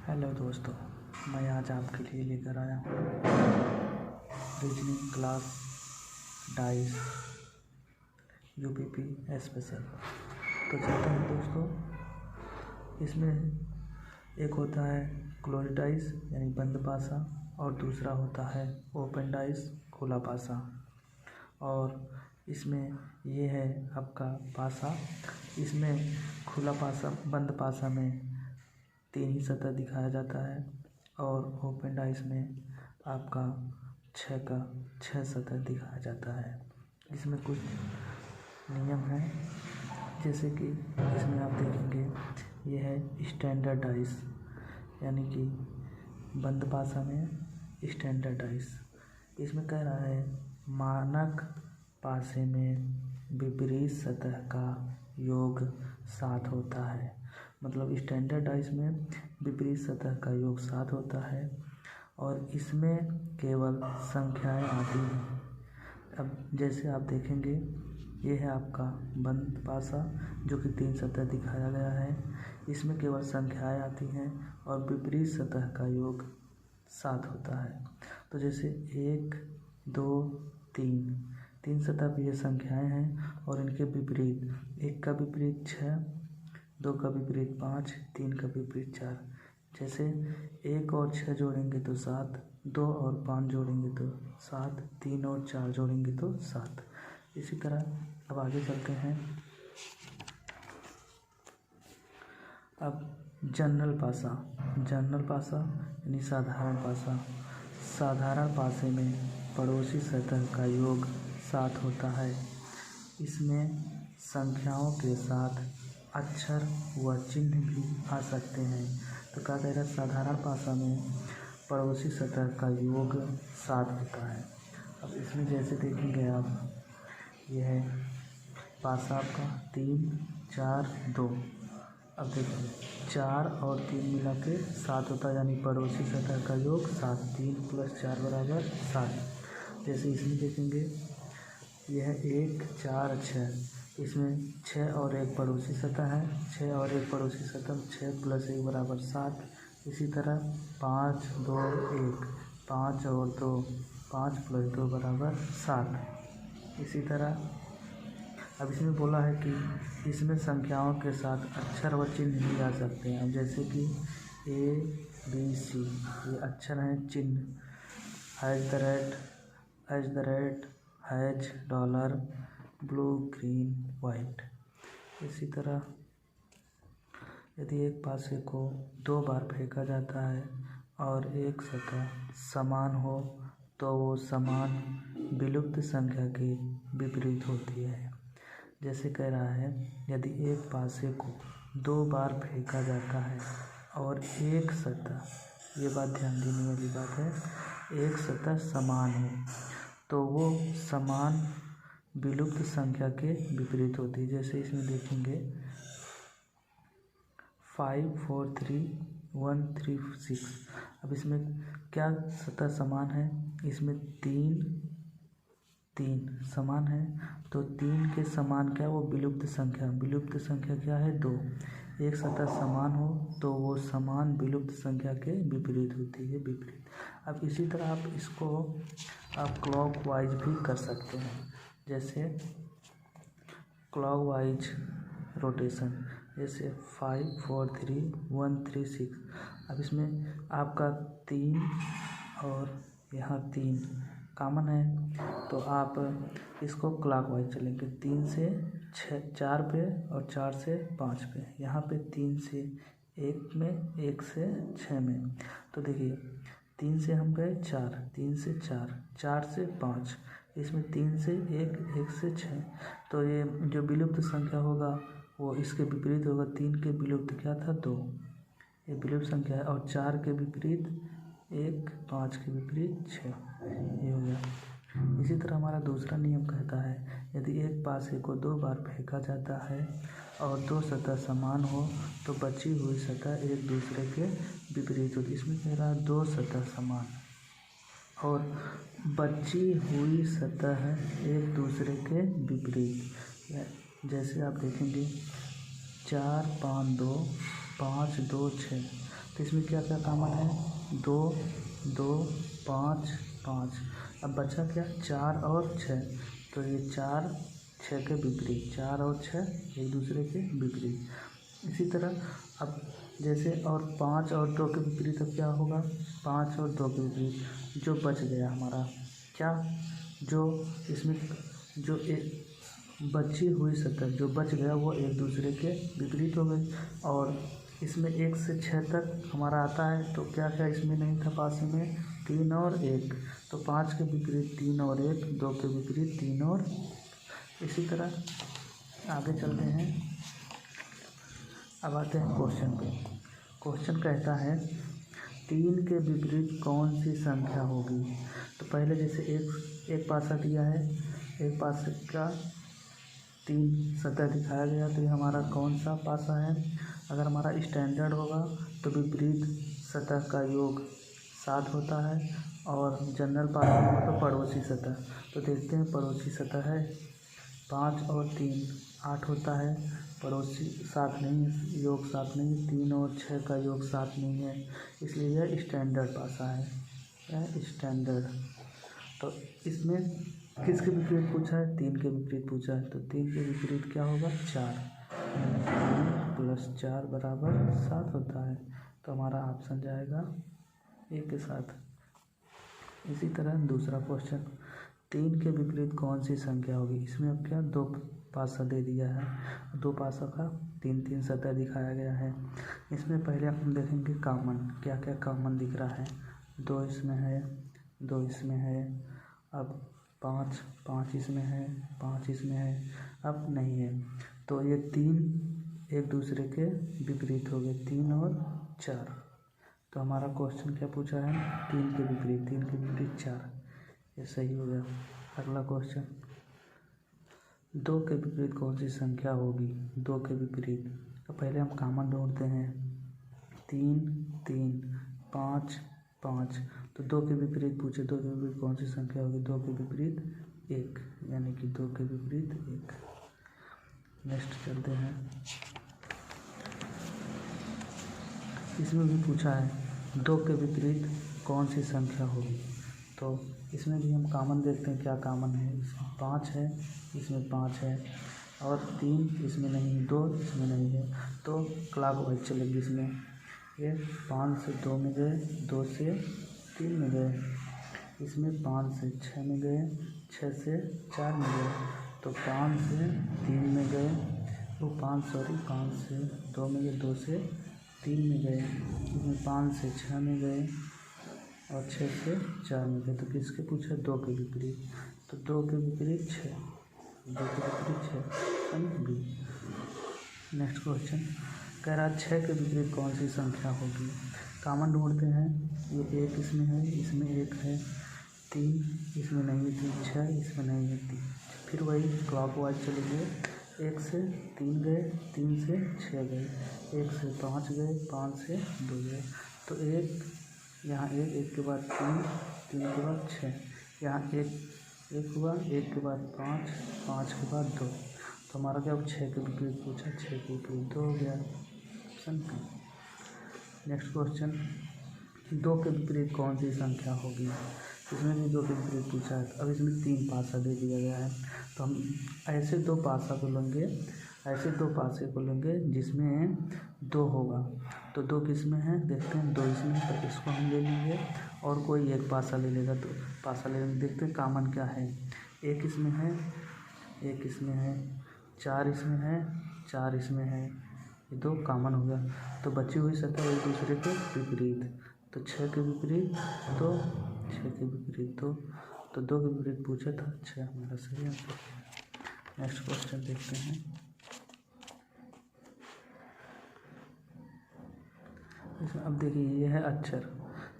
Hello दोस्तों, मैं आज आपके लिए लेकर आया हूँ reasoning class dice UPP special. तो चलते हैं दोस्तों। इसमें एक होता है क्लोज डाइस यानी बंद पासा और दूसरा होता है ओपन डाइस खुला पासा। और इसमें ये है आपका पासा। इसमें खुला पासा बंद पासा में 3 ही सतह दिखाया जाता है और ओपन डाइस में आपका 6 सतह दिखाया जाता है। इसमें कुछ नियम हैं, जैसे कि इसमें आप देखेंगे ये है स्टैंडर्ड डाइस यानी कि बंद पासा में स्टैंडर्ड डाइस। इसमें कह रहा है मानक पासे में विपरीत सतह का योग 7 होता है। मतलब स्टैंडर्ड डाइस में विपरीत सतह का योग 7 होता है और इसमें केवल संख्याएं आती हैं। अब जैसे आप देखेंगे ये है आपका बंद पासा जो कि 3 सतह दिखाया गया है। इसमें केवल संख्याएं आती हैं और विपरीत सतह का योग 7 होता है। तो जैसे 1, 2, 3 सतह पर ये संख्याएं हैं और इनके विपरीत 1 का विपरीत 6, 2 का विपरीत 5, 3 का विपरीत 4। जैसे 1 और 6 जोड़ेंगे तो 7, 2 और 5 जोड़ेंगे तो 7, 3 और 4 जोड़ेंगे तो 7। इसी तरह अब आगे चलते हैं। अब जनरल पासा यानी साधारण पासा। साधारण पासे में पड़ोसी सतह का योग 7 होता है। इसमें संख्याओं के साथ अक्षर व चिन्ह भी आ सकते हैं। तो क्या कह रहा है, साधारण पासा में पड़ोसी सतह का योग 7 होता है। अब इसमें जैसे देखेंगे आप, यह है पासा आपका 3, 4, 2। अब देखिए 4 और 3 मिला के 7 होता है, यानी पड़ोसी सतह का योग 7। 3 + 4 = 7। जैसे इसमें देखेंगे यह 1, 4, 6। इसमें 6 और 1 पड़ोसी सतह है। 6 और 1 पड़ोसी सतह, 6 + 1 = 7। इसी तरह 5, 2, 1, 5 और 2, 5 + 2 = 7। इसी तरह अब इसमें बोला है कि इसमें संख्याओं के साथ अक्षर व चिन्ह भी आ सकते हैं। अब जैसे कि ABC ये अक्षर हैं, चिन्ह ###, $, ब्लू, ग्रीन, वाइट। इसी तरह यदि एक पासे को 2 बार फेंका जाता है और एक सतह समान हो तो वो समान विलुप्त संख्या के विपरीत होती है। जैसे कह रहा है यदि एक पासे को 2 बार फेंका जाता है और एक सतह, ये बात ध्यान देने वाली बात है, एक सतह समान हो तो वो समान विलुप्त संख्या के विपरीत होती है। जैसे इसमें देखेंगे 5, 4, 3, 1, 3, 6। अब इसमें क्या सतह समान है, इसमें 3 समान है। तो 3 के समान क्या, वो विलुप्त संख्या क्या है, 2। एक सतह समान हो तो वो समान विलुप्त संख्या के विपरीत होती है, विपरीत। अब इसी तरह आप इसको आप क्लॉकवाइज भी कर सकते हैं। जैसे क्लॉकवाइज रोटेशन, जैसे 5, 4, 3, 1, 3, 6। अब इसमें आपका 3 और यहाँ 3 कॉमन है, तो आप इसको क्लॉकवाइज चलेंगे। 3 से 4 पे और 4 से 5 पे। यहाँ पे 3 से 1 में, 1 से 6 में। तो देखिए 3 से हम गए 4, 3 से 4, 4 से 5। इसमें 3 से 1, 1 से 6। तो ये जो विलुप्त संख्या होगा वो इसके विपरीत होगा। 3 के विलुप्त क्या था, 2, ये विलुप्त संख्या है। और 4 के विपरीत 1, 5 के विपरीत 6, ये हो गया। इसी तरह हमारा दूसरा नियम कहता है यदि एक पासे को 2 बार फेंका जाता है और 2 सतह समान हो तो बची हुई सतह एक दूसरे के विपरीत होती है। इसमें कह रहा है 2 सतह समान और बची हुई सतह एक दूसरे के विपरीत। जैसे आप देखेंगे 4, 5, 2, 5, 2, 6। तो इसमें क्या क्या कॉमन है, 2 2 5 5। अब बचा क्या, 4 और 6। तो ये 4 6 के विपरीत, 4 और 6 एक दूसरे के विपरीत। इसी तरह अब जैसे और 5 और 2 के विपरीत अब क्या होगा, 5 और 2 के विपरीत जो बच गया हमारा क्या, जो इसमें जो एक बची हुई सतह जो बच गया वो एक दूसरे के विपरीत हो गई। और इसमें 1 से 6 तक हमारा आता है, तो क्या क्या इसमें नहीं था पास में, 3 और 1। तो 5 के विपरीत 3 और 1, 2 के विपरीत 3 और। इसी तरह आगे चलते हैं। अब आते हैं क्वेश्चन पे। क्वेश्चन कहता है 3 के विपरीत कौन सी संख्या होगी। तो पहले जैसे एक पासा दिया है, एक पासे का 3 सतह दिखाया गया, तो ये हमारा कौन सा पासा है। अगर हमारा स्टैंडर्ड होगा तो विपरीत सतह का योग 7 होता है, और जनरल पासा होगा तो पड़ोसी सतह। तो देखते हैं पड़ोसी सतह है 5 और 3 8 होता है, पड़ोसी 7 नहीं है, योग 7 नहीं है, 3 और 6 का योग 7 नहीं है, इसलिए यह स्टैंडर्ड पासा है, यह स्टैंडर्ड। तो इसमें किसके विपरीत पूछा है, 3 के विपरीत पूछा है, तो 3 के विपरीत क्या होगा, 4। 3 + 4 = 7 होता है। तो हमारा ऑप्शन जाएगा ए के साथ। इसी तरह दूसरा क्वेश्चन, 3 के विपरीत कौन सी संख्या होगी। इसमें अब क्या, 2 पासा दे दिया है, 2 पासा का 3 सतह दिखाया गया है। इसमें पहले हम देखेंगे कॉमन, क्या क्या कॉमन दिख रहा है। 2 इसमें है, 2 इसमें है, अब 5 इसमें है, 5 इसमें है, अब नहीं है। तो ये 3 एक दूसरे के विपरीत हो गए, 3 और 4। तो हमारा क्वेश्चन क्या पूछा है, 3 के विपरीत 4, ये सही हो गया। अगला क्वेश्चन, 2 के विपरीत कौन सी संख्या होगी। 2 के विपरीत, तो पहले हम कॉमन ढूंढते हैं, 3 3 5 5। तो 2 के विपरीत पूछे, 2 के विपरीत कौन सी संख्या होगी, 2 के विपरीत 1, यानी कि 2 के विपरीत 1। नेक्स्ट चलते हैं। इसमें भी पूछा है 2 के विपरीत कौन सी संख्या होगी। तो इसमें भी हम कॉमन देखते हैं, क्या कॉमन है। इसमें 5 है, इसमें 5 है, और 3 इसमें नहीं है, 2 इसमें नहीं है, तो क्लॉकवाइज चलेंगे इसमें। ये 5 से 2 में गए, 2 से 3 में गए, इसमें 5 से 6 में गए, 6 से 4 में गए, तो 5 से 3 में गए, वो 5 से 2 में गए, 2 से 3 में गए, इसमें 5 से 6 में गए, और 6 से 4 में गए। तो किसके पूछा, 2 के विपरीत। तो 2 के विपरीत 6, 2 के विपरीत 6 बी। नेक्स्ट क्वेश्चन कह रहा 6 के विपरीत कौन सी संख्या होगी। कॉमन ढूंढते हैं, ये 1 इसमें है, इसमें 1 है, 3 इसमें नहीं है, 6 इसमें नहीं है, 3। फिर वही क्लॉकवाइज चलेंगे, 1 से 3 गए, 3 से 6 गए, 1 से 5 गए, 5 से 2 गए। तो 1 यहाँ 1 के बाद 3 3 के बाद 6, यहाँ 1 हुआ, 1 के बाद 5 5 के बाद 2। तो हमारा क्या, 6 के विपरीत पूछा, 6 के विपरीत 2 हो गया, ऑप्शन बी। नेक्स्ट क्वेश्चन, 2 के विपरीत कौन सी संख्या होगी। इसमें भी 2 के विपरीत पूछा है। अब इसमें 3 पासा दे दिया गया है, तो हम ऐसे 2 पासा को लेंगे, ऐसे 2 पासे को लेंगे जिसमें 2 होगा। तो 2 किस में है, देखते हैं, 2 इसमें, तो इसको हम ले लेंगे, और कोई एक पासा ले लेगा, तो पासा ले लेंगे। देखते हैं कॉमन क्या है, 1 इसमें है, 1 इसमें है, 4 इसमें है, 4 इसमें है, ये 2 कॉमन हो गया। तो बची हुई सतह एक दूसरे के विपरीत, तो 6 के विपरीत 2, 6 के विपरीत 2, तो 2 के विपरीत पूछा था, 6 हमारा सही आंसर। नेक्स्ट क्वेश्चन देखते हैं। अब देखिए, ये है अक्षर,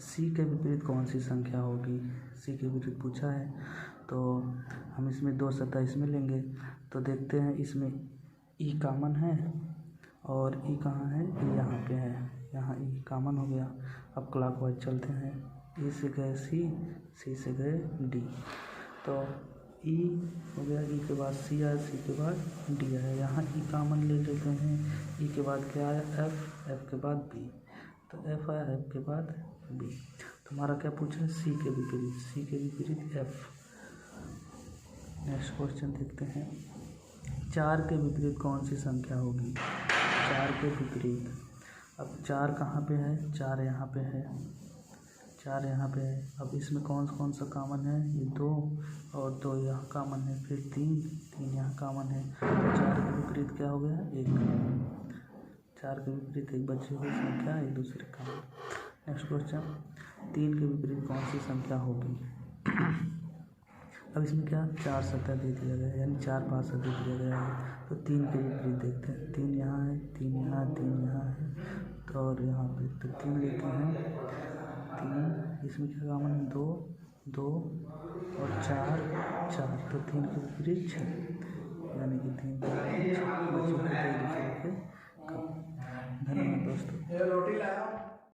सी के विपरीत कौन सी संख्या होगी। सी के विपरीत पूछा है, तो हम इसमें 2 सतह इसमें लेंगे। तो देखते हैं, इसमें ई कॉमन है, और ई कहाँ है, ई यहाँ पे है, यहाँ ई कॉमन हो गया। अब क्लॉकवाइज चलते हैं, ई से गए सी से गए डी, तो ई हो गया, ई के बाद सी आया, सी के बाद डी आया, यहाँ ई कॉमन ले लेते हैं, ई के बाद क्या आया, एफ के बाद बी। तो एफ आया, एफ के बाद बी। तुम्हारा क्या पूछा है, सी के विपरीत, सी के विपरीत एफ। नेक्स्ट क्वेश्चन देखते हैं, 4 के विपरीत कौन सी संख्या होगी। 4 के विपरीत, अब 4 कहाँ पे है, 4 यहाँ पे है, 4 यहाँ पे है। अब इसमें कौन सा कॉमन है, ये 2 और 2 यहाँ कॉमन है, फिर 3 यहाँ कॉमन है। तो 4 के विपरीत क्या हो गया, 1। 4 के विपरीत एक बची हुई संख्या, एक दूसरे कॉमन। नेक्स्ट क्वेश्चन, 3 के विपरीत कौन सी संख्या होगी। अब इसमें क्या 4 सतह दे दिया गया है, यानी 4 पासा दे दिया गया है। तो 3 के विपरीत देखते हैं, 3 यहाँ है, 3 यहाँ, 3 यहाँ है, तो और यहाँ पे तो 3 लेते हैं। 3 इसमें क्या कॉमन है, 2 2 और 4, तो 3 के विपरीत 6, यानी कि 3 के विपरीत 6 बचे हुए एक दूसरे के। धन्यवाद दोस्तों।